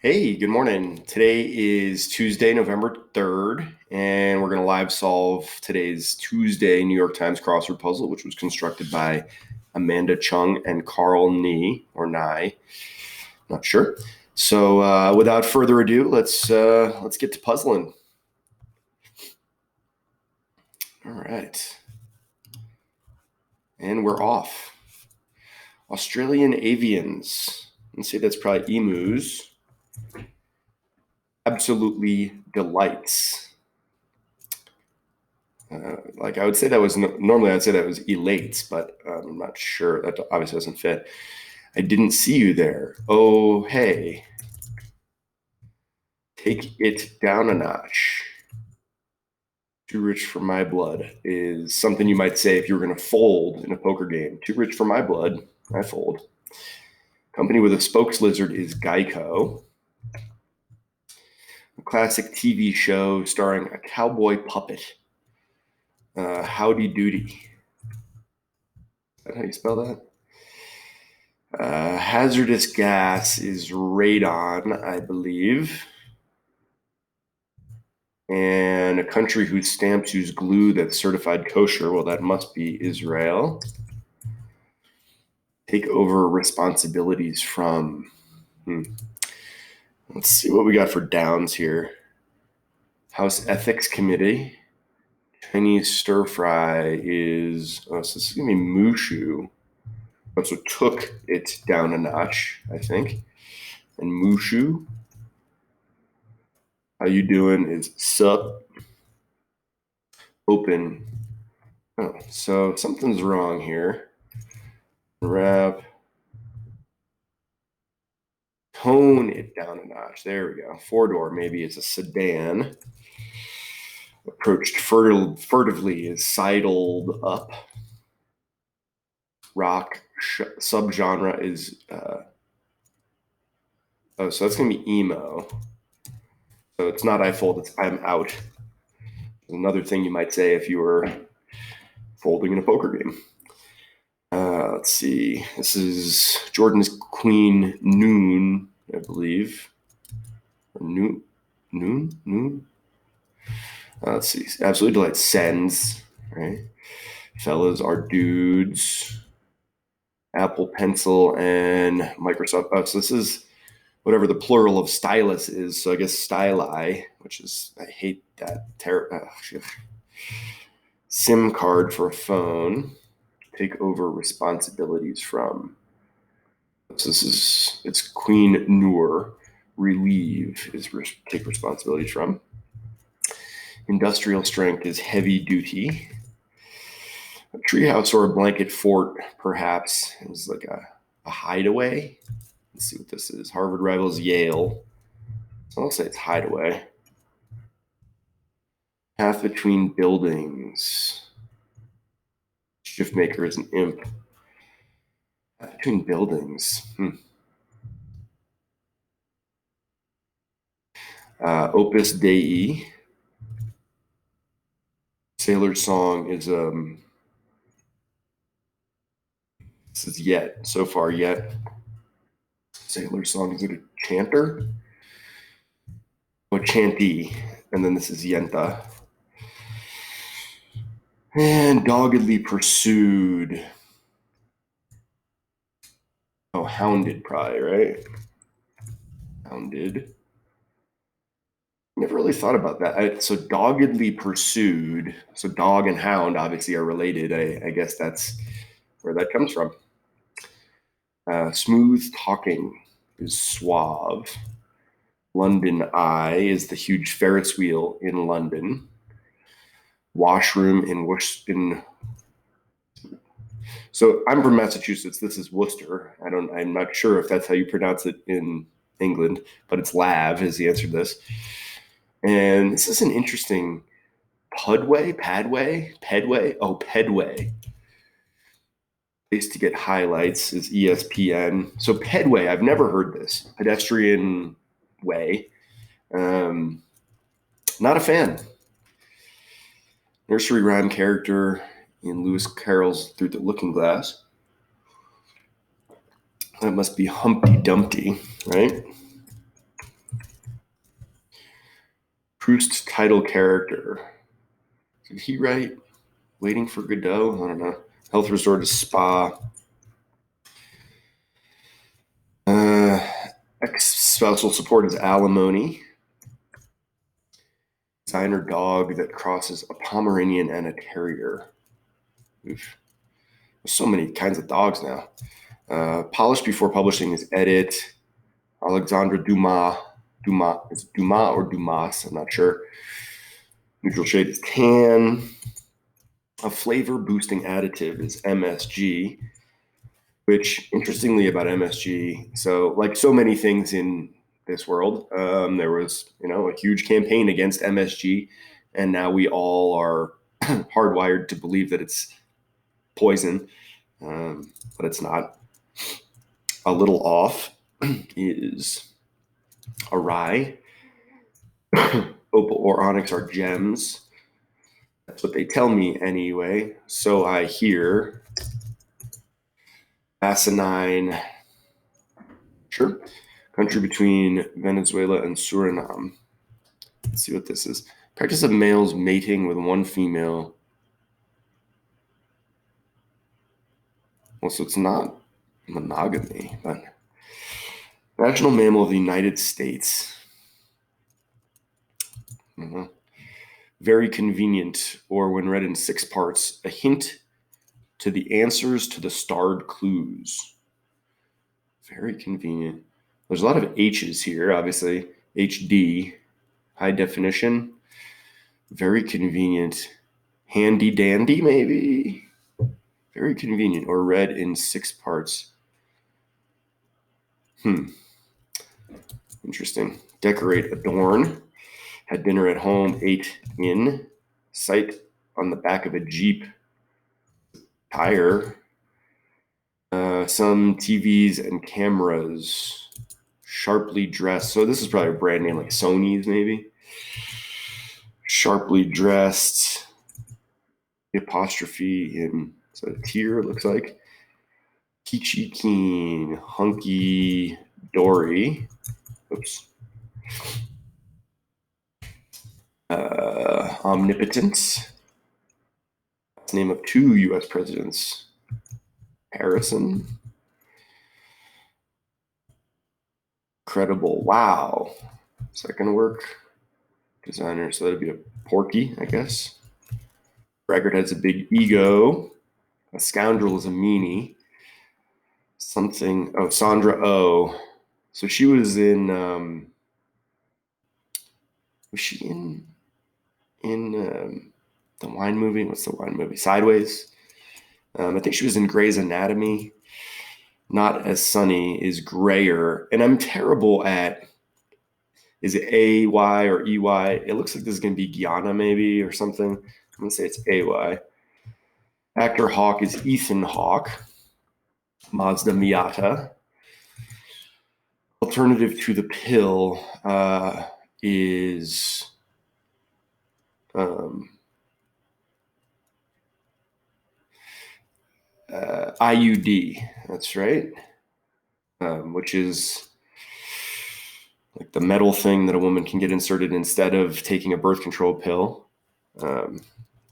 Hey, good morning. Today is Tuesday, November 3rd, and we're going to live solve today's Tuesday New York Times crossword puzzle, which was constructed by Amanda Chung and Carl Nee, or Nye, not sure. So without further ado, let's get to puzzling. All right. And we're off. Australian avians. Let's say that's probably emus. Absolutely delights. I would say that was normally I'd say that was elates, but I'm not sure. That obviously doesn't fit. I didn't see you there. Oh, hey, take it down a notch. Too rich for my blood is something you might say if you were going to fold in a poker game. Too rich for my blood, I fold. Company with a spokes lizard is Geico. A classic TV show starring a cowboy puppet. Howdy Doody. Is that how you spell that? Hazardous gas is radon, I believe. And a country whose stamps use glue that's certified kosher, well, that must be Israel. Take over responsibilities from. Let's see what we got for downs here. House Ethics Committee. Chinese stir fry is. Oh, so this is going to be Mushu. So took it down a notch, I think. And Mushu. How you doing is sup. Open. Oh, so something's wrong here. Wrap. Tone it down a notch. There we go. Four door. Maybe it's a sedan. Approached furtively is sidled up. Rock subgenre is. Oh, so that's going to be emo. So it's not I fold, it's I'm out. Another thing you might say if you were folding in a poker game. Let's see. This is Jordan's Queen Noon, I believe. Noon? Let's see. Absolutely Delight sends, right? Fellas are dudes. Apple Pencil and Microsoft. Oh, so this is whatever the plural of stylus is. So I guess styli, which is, I hate that. SIM card for a phone. Take over responsibilities from. So it's Queen Noor. Relieve is take responsibilities from. Industrial strength is heavy duty. A treehouse or a blanket fort, perhaps, is like a hideaway. Let's see what this is. Harvard rivals Yale. So I'll say it's hideaway. Path between buildings. Shift maker is an imp. Path between buildings. Opus Dei. Sailor song is this is yet so far yet. Sailor song is it a chanter? Oh, chanty, and then this is yenta. And doggedly pursued. Oh, hounded, probably, right? Hounded. Never really thought about that. So doggedly pursued. So dog and hound obviously are related. I guess that's where that comes from. Smooth talking is suave. London Eye is the huge Ferris wheel in London. Washroom in. So I'm from Massachusetts. This is Worcester. I'm not sure if that's how you pronounce it in England, but it's Lav is the answer to this. And this is an interesting Pedway. Oh, Pedway. Place to get highlights is ESPN. So Pedway, I've never heard this. Pedestrian way. Not a fan. Nursery rhyme character in Lewis Carroll's Through the Looking Glass. That must be Humpty Dumpty, right? Proust's title character. Did he write Waiting for Godot? I don't know. Health resort is spa. Ex-spousal support is alimony. Designer dog that crosses a Pomeranian and a terrier. Oof. There's so many kinds of dogs now. Polished before publishing is edit. Alexandre Dumas. Is it Dumas or Dumas? I'm not sure. Neutral shade is tan. A flavor boosting additive is MSG, which interestingly about MSG, so like so many things in this world, there was, a huge campaign against MSG, and now we all are hardwired to believe that it's poison, but it's not. A little off is a rye. Opal or onyx are gems. That's what they tell me anyway. So I hear. Asinine. Sure. Country between Venezuela and Suriname. Let's see what this is. Practice of males mating with one female. Well, so it's not monogamy, but national mammal of the United States. Very convenient, or when read in 6 parts, a hint to the answers to the starred clues. Very convenient. There's a lot of H's here, obviously. HD, high definition. Very convenient. Handy dandy, maybe. Very convenient, or read in 6 parts. Interesting. Decorate, adorn. Had dinner at home, ate in. Sight on the back of a Jeep. Tire. Some TVs and cameras. Sharply dressed. So this is probably a brand name like Sony's maybe. Sharply dressed. The apostrophe in a tear, it looks like. Peachy keen. Hunky dory. Oops. Omnipotent. That's the name of 2 U.S. presidents. Harrison. Credible. Wow. Is that going to work? Designer. So that'd be a Porky, I guess. Braggart has a big ego. A scoundrel is a meanie. Something. Oh, Sandra Oh. So she was in. Was she in the wine movie? What's the wine movie? Sideways. I think she was in Grey's Anatomy. Not as sunny is grayer. And I'm terrible at, is it A-Y or E-Y? It looks like this is going to be Guyana maybe or something. I'm going to say it's A-Y. Actor Hawk is Ethan Hawke. Mazda Miata. Alternative to the pill is IUD. That's right. Which is like the metal thing that a woman can get inserted instead of taking a birth control pill. I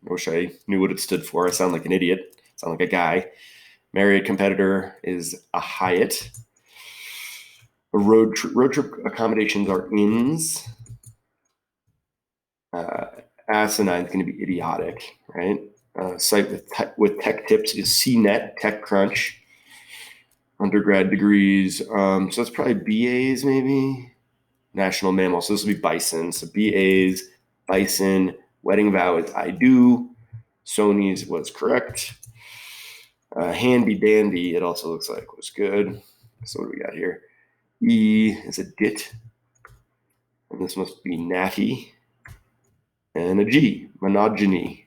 wish I knew what it stood for. I sound like an idiot. I sound like a guy. Marriott competitor is a Hyatt. Road trip accommodations are inns. Asinine is going to be idiotic, right? Site with tech tips is CNET, TechCrunch. Undergrad degrees. So that's probably BAs maybe. National mammal. So this will be bison. So BAs, bison. Wedding vow is I do. Sony's was correct. Handy dandy, it also looks like was good. So what do we got here? E is a dit. And this must be natty. And a G, monogeny.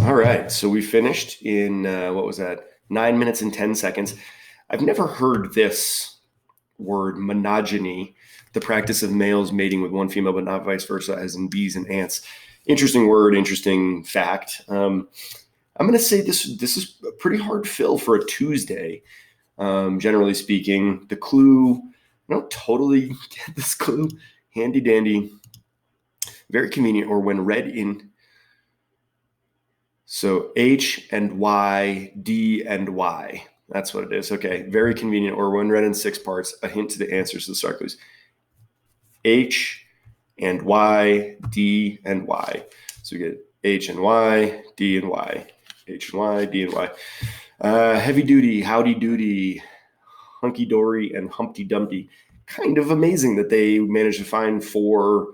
All right, so we finished in, what was that? 9 minutes and 10 seconds. I've never heard this word, monogeny, the practice of males mating with one female, but not vice versa, as in bees and ants. interesting word, interesting fact. I'm going to say this is a pretty hard fill for a Tuesday. Generally speaking, the clue, I don't totally get this clue. Handy dandy, very convenient, or when read in. So H and Y, D and Y. That's what it is. Okay, very convenient, or when read in 6 parts, a hint to the answers to the star clues. H and Y, D and Y. So we get H and Y, D and Y. H and Y, D and Y. Heavy duty, howdy doody, hunky dory, and Humpty Dumpty. Kind of amazing that they managed to find 4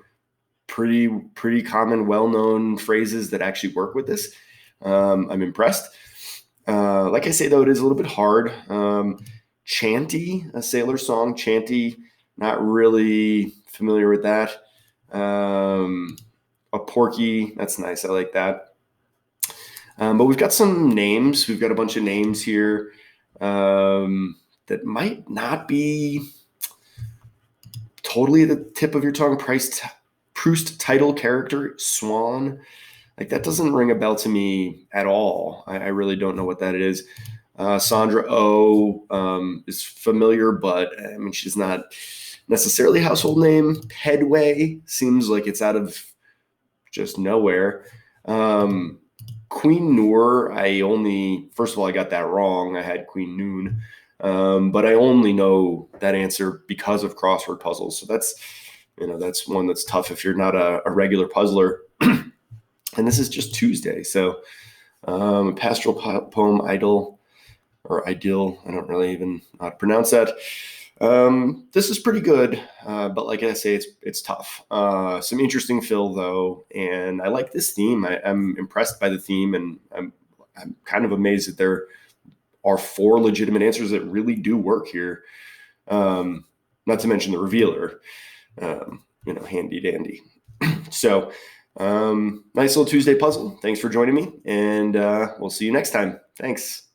pretty common, well-known phrases that actually work with this. I'm impressed. Like I say, though, it is a little bit hard. Chanty, a sailor song, chanty, not really familiar with that. A porky, that's nice. I like that. But we've got some names. We've got a bunch of names here that might not be totally at the tip of your tongue. Proust title character, Swan. Like, that doesn't ring a bell to me at all. I really don't know what that is. Sandra Oh is familiar, but I mean, she's not necessarily a household name. Headway seems like it's out of just nowhere. Queen Noor, first of all, I got that wrong. I had Queen Noon. But I only know that answer because of crossword puzzles. So that's one that's tough if you're not a regular puzzler. And this is just Tuesday. So pastoral poem, Idle, or Ideal. I don't really even know how to pronounce that. This is pretty good, but like I say, it's tough. Some interesting fill though, and I like this theme. I'm impressed by the theme, and I'm kind of amazed that there are 4 legitimate answers that really do work here. Not to mention the revealer. Handy dandy. So, nice little Tuesday puzzle. Thanks for joining me, and we'll see you next time. Thanks.